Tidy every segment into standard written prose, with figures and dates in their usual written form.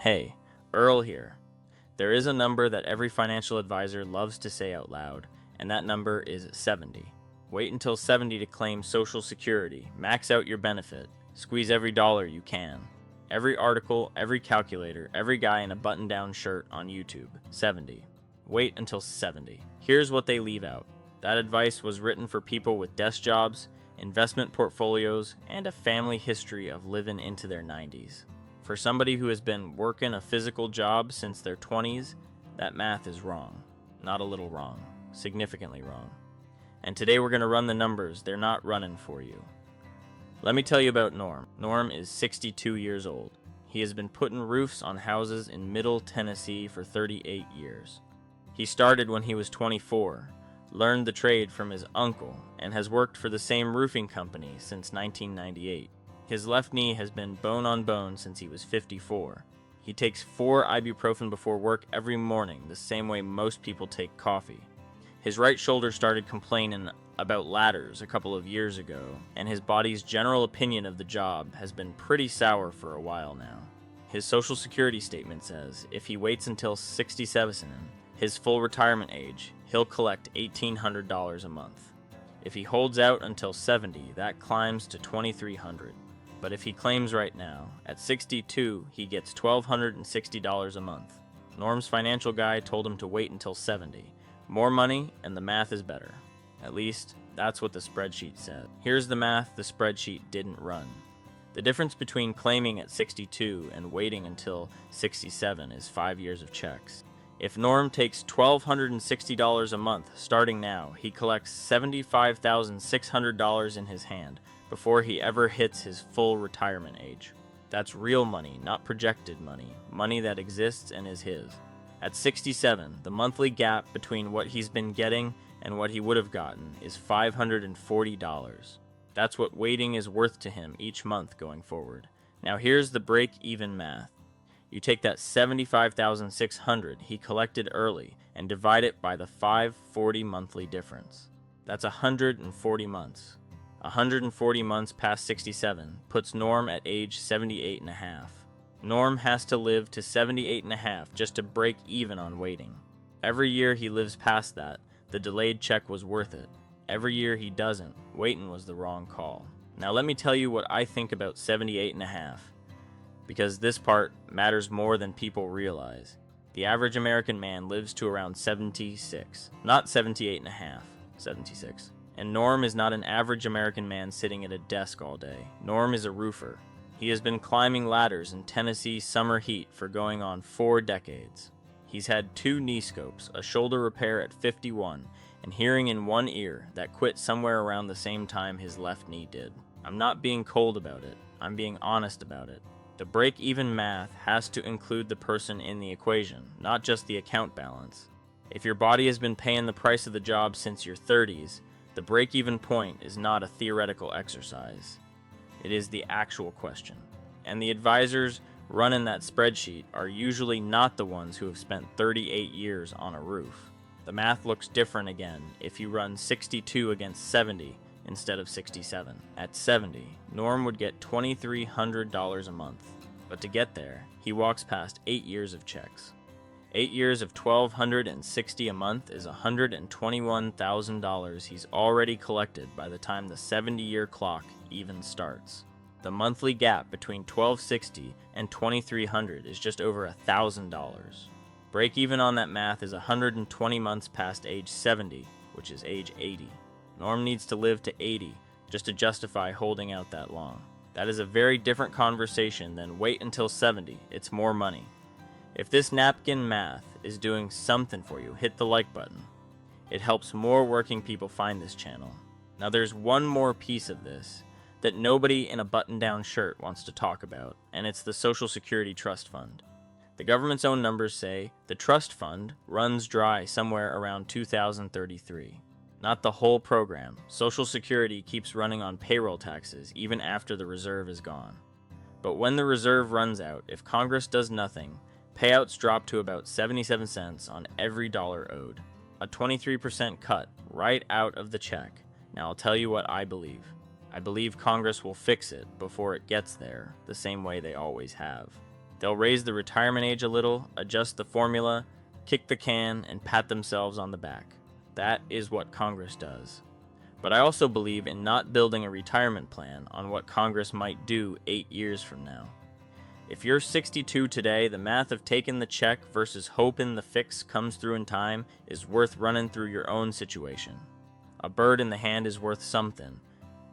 Hey, Earl here. There is a number that every financial advisor loves to say out loud, and that number is 70. Wait until 70 to claim Social Security, max out your benefit, squeeze every dollar you can. Every article, every calculator, every guy in a button-down shirt on YouTube, 70. Wait until 70. Here's what they leave out. That advice was written for people with desk jobs, investment portfolios, and a family history of living into their 90s. For somebody who has been working a physical job since their 20s, that math is wrong. Not a little wrong. Significantly wrong. And today we're going to run the numbers. They're not running for you. Let me tell you about Norm. Norm is 62 years old. He has been putting roofs on houses in Middle Tennessee for 38 years. He started when he was 24, learned the trade from his uncle, and has worked for the same roofing company since 1998. His left knee has been bone on bone since he was 54. He takes 4 ibuprofen before work every morning, the same way most people take coffee. His right shoulder started complaining about ladders a couple of years ago, and his body's general opinion of the job has been pretty sour for a while now. His Social Security statement says if he waits until 67, his full retirement age, he'll collect $1,800 a month. If he holds out until 70, that climbs to $2,300. But if he claims right now, at 62, he gets $1,260 a month. Norm's financial guy told him to wait until 70. More money, and the math is better. At least, that's what the spreadsheet said. Here's the math the spreadsheet didn't run. The difference between claiming at 62 and waiting until 67 is 5 years of checks. If Norm takes $1,260 a month starting now, he collects $75,600 in his hand before he ever hits his full retirement age. That's real money, not projected money, money that exists and is his. At 67, the monthly gap between what he's been getting and what he would have gotten is $540. That's what waiting is worth to him each month going forward. Now here's the break-even math. You take that $75,600 he collected early and divide it by the $540 monthly difference. That's 140 months. 140 months past 67 puts Norm at age 78 and a half. Norm has to live to 78 and a half just to break even on waiting. Every year he lives past that, the delayed check was worth it. Every year he doesn't, waiting was the wrong call. Now let me tell you what I think about 78 and a half. Because this part matters more than people realize. The average American man lives to around 76, not 78 and a half, 76. And Norm is not an average American man sitting at a desk all day. Norm is a roofer. He has been climbing ladders in Tennessee summer heat for going on 4 decades. He's had 2 knee scopes, a shoulder repair at 51, and hearing in one ear that quit somewhere around the same time his left knee did. I'm not being cold about it. I'm being honest about it. The break-even math has to include the person in the equation, not just the account balance. If your body has been paying the price of the job since your 30s, the break-even point is not a theoretical exercise. It is the actual question. And the advisors running that spreadsheet are usually not the ones who have spent 38 years on a roof. The math looks different again if you run 62 against 70 instead of 67. At 70, Norm would get $2,300 a month. But to get there, he walks past 8 years of checks. 8 years of $1,260 a month is $121,000 he's already collected by the time the 70-year clock even starts. The monthly gap between $1,260 and $2,300 is just over $1,000. Break even on that math is 120 months past age 70, which is age 80. Norm needs to live to 80 just to justify holding out that long. That is a very different conversation than wait until 70, it's more money. If this napkin math is doing something for you, hit the like button. It helps more working people find this channel. Now there's one more piece of this that nobody in a button-down shirt wants to talk about, and it's the Social Security Trust Fund. The government's own numbers say the trust fund runs dry somewhere around 2033. Not the whole program. Social Security keeps running on payroll taxes even after the reserve is gone. But when the reserve runs out, if Congress does nothing, payouts drop to about 77 cents on every dollar owed. A 23% cut right out of the check. Now I'll tell you what I believe. I believe Congress will fix it before it gets there, the same way they always have. They'll raise the retirement age a little, adjust the formula, kick the can, and pat themselves on the back. That is what Congress does. But I also believe in not building a retirement plan on what Congress might do 8 years from now. If you're 62 today, the math of taking the check versus hoping the fix comes through in time is worth running through your own situation. A bird in the hand is worth something,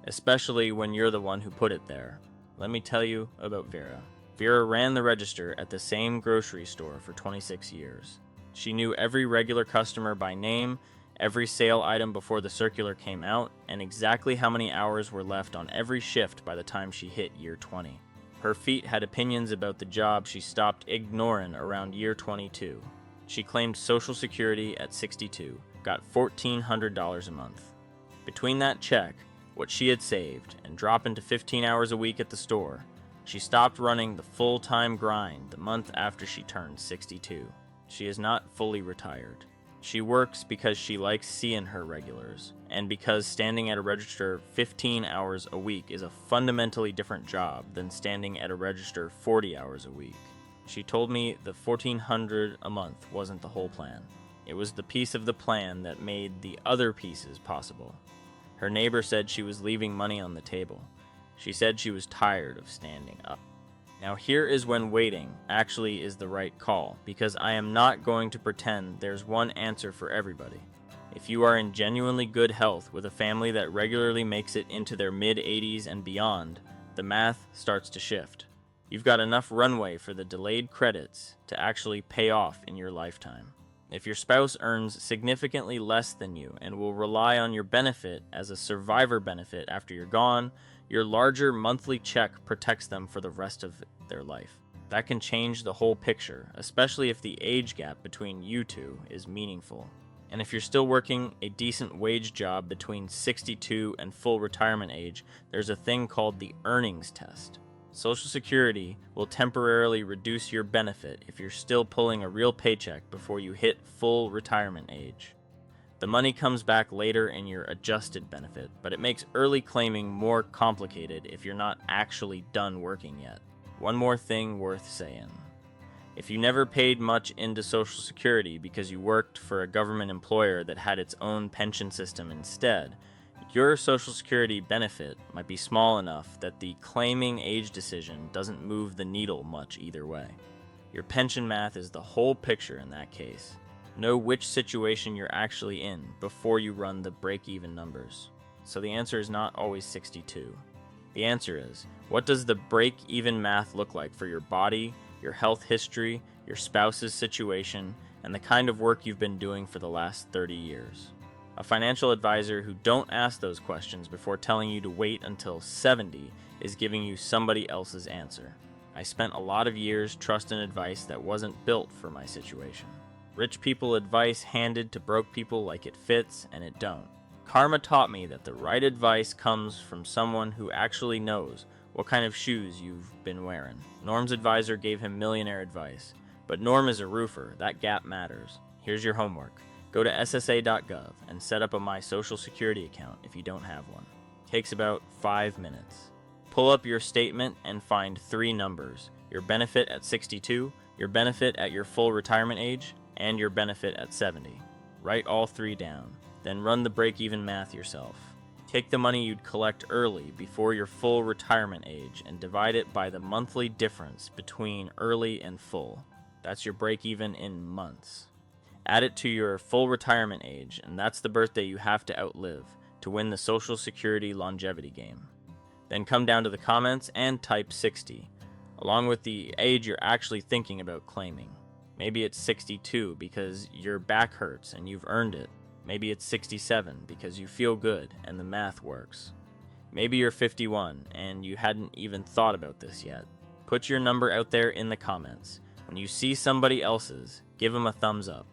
especially when you're the one who put it there. Let me tell you about Vera. Vera ran the register at the same grocery store for 26 years. She knew every regular customer by name, every sale item before the circular came out, and exactly how many hours were left on every shift by the time she hit year 20. Her feet had opinions about the job she stopped ignoring around year 22. She claimed Social Security at 62, got $1,400 a month. Between that check, what she had saved, and dropping to 15 hours a week at the store, she stopped running the full-time grind the month after she turned 62. She is not fully retired. She works because she likes seeing her regulars, and because standing at a register 15 hours a week is a fundamentally different job than standing at a register 40 hours a week. She told me the $1,400 a month wasn't the whole plan. It was the piece of the plan that made the other pieces possible. Her neighbor said she was leaving money on the table. She said she was tired of standing up. Now here is when waiting actually is the right call, because I am not going to pretend there's one answer for everybody. If you are in genuinely good health with a family that regularly makes it into their mid-80s and beyond, the math starts to shift. You've got enough runway for the delayed credits to actually pay off in your lifetime. If your spouse earns significantly less than you and will rely on your benefit as a survivor benefit after you're gone, your larger monthly check protects them for the rest of their life. That can change the whole picture, especially if the age gap between you two is meaningful. And if you're still working a decent wage job between 62 and full retirement age, there's a thing called the earnings test. Social Security will temporarily reduce your benefit if you're still pulling a real paycheck before you hit full retirement age. The money comes back later in your adjusted benefit, but it makes early claiming more complicated if you're not actually done working yet. One more thing worth saying. If you never paid much into Social Security because you worked for a government employer that had its own pension system instead, your Social Security benefit might be small enough that the claiming age decision doesn't move the needle much either way. Your pension math is the whole picture in that case. Know which situation you're actually in before you run the break-even numbers. So the answer is not always 62. The answer is, what does the break-even math look like for your body, your health history, your spouse's situation, and the kind of work you've been doing for the last 30 years? A financial advisor who don't ask those questions before telling you to wait until 70 is giving you somebody else's answer. I spent a lot of years trusting advice that wasn't built for my situation. Rich people advice handed to broke people like it fits, and it don't. Karma taught me that the right advice comes from someone who actually knows what kind of shoes you've been wearing. Norm's advisor gave him millionaire advice, but Norm is a roofer. That gap matters. Here's your homework. Go to ssa.gov and set up a My Social Security account if you don't have one. Takes about 5 minutes. Pull up your statement and find 3 numbers: your benefit at 62, your benefit at your full retirement age, and your benefit at 70. Write all 3 down, then run the break-even math yourself. Take the money you'd collect early before your full retirement age and divide it by the monthly difference between early and full. That's your break-even in months. Add it to your full retirement age, and that's the birthday you have to outlive to win the Social Security longevity game. Then come down to the comments and type 60, along with the age you're actually thinking about claiming. Maybe it's 62 because your back hurts and you've earned it. Maybe it's 67 because you feel good and the math works. Maybe you're 51 and you hadn't even thought about this yet. Put your number out there in the comments. When you see somebody else's, give them a thumbs up.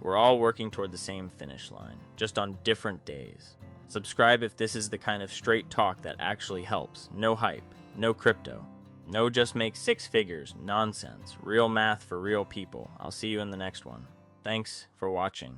We're all working toward the same finish line, just on different days. Subscribe if this is the kind of straight talk that actually helps. No hype, no crypto. No just make 6 figures nonsense. Real math for real people. I'll see you in the next one. Thanks for watching.